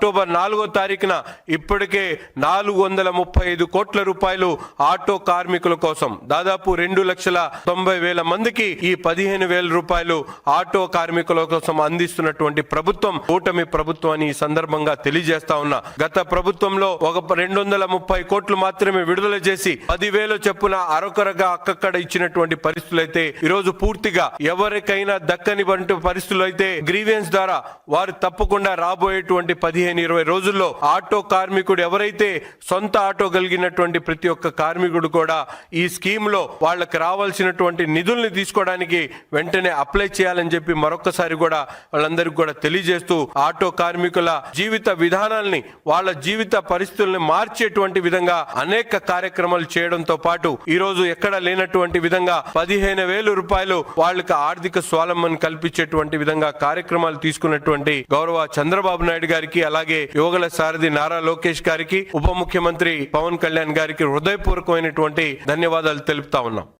October 4వ తారీఖున ఇప్పటికే 435 కోట్ల రూపాయలు ఆటో కార్మికుల కోసం దాదాపు 2,90,000 మందికి ఈ 15,000 రూపాయలు ఆటో కార్మికుల కోసం అందిస్తున్నటువంటి ప్రభుత్వం కూటమి ప్రభుత్వం అని ఈ సందర్భంగా తెలియజేస్తా ఉన్నా. గత ప్రభుత్వంలో ఒక 230 కోట్లు మాత్రమే విడుదల చేసి 10,000 చొప్పున అరకొరగా అక్కక్కడ ఇచ్చినటువంటి పరిస్థితులు అయితే ఈరోజు పూర్తిగా ఎవరికైనా దక్కని పరిస్థితులు అయితే గ్రీవెన్స్ ద్వారా వారు తప్పకుండా రాబోయేటువంటి 15-20 రోజుల్లో ఆటో కార్మికుడు ఎవరైతే సొంత ఆటో కలిగినటువంటి ప్రతి ఒక్క కార్మికుడు కూడా ఈ స్కీమ్ లో వాళ్ళకి రావాల్సినటువంటి నిధుల్ని తీసుకోవడానికి వెంటనే అప్లై చేయాలని చెప్పి మరొకసారి కూడా వాళ్ళందరికీ కూడా తెలియజేస్తూ ఆటో కార్మికుల జీవిత విధానాల్ని వాళ్ళ జీవిత పరిస్థితుల్ని మార్చేటువంటి విధంగా అనేక కార్యక్రమాలు చేయడంతో పాటు ఈ రోజు ఎక్కడ లేనటువంటి విధంగా 15,000 రూపాయలు వాళ్ళకి ఆర్థిక స్వావలంబన కల్పించేటువంటి విధంగా కార్యక్రమాలు తీసుకున్నటువంటి గౌరవ చంద్రబాబు నాయుడు గారికి, అలాగే యువగల సారథి నారా లోకేష్ గారికి, ఉప ముఖ్యమంత్రి పవన్ కళ్యాణ్ గారికి హృదయపూర్వకమైనటువంటి ధన్యవాదాలు తెలుపుతా ఉన్నాం.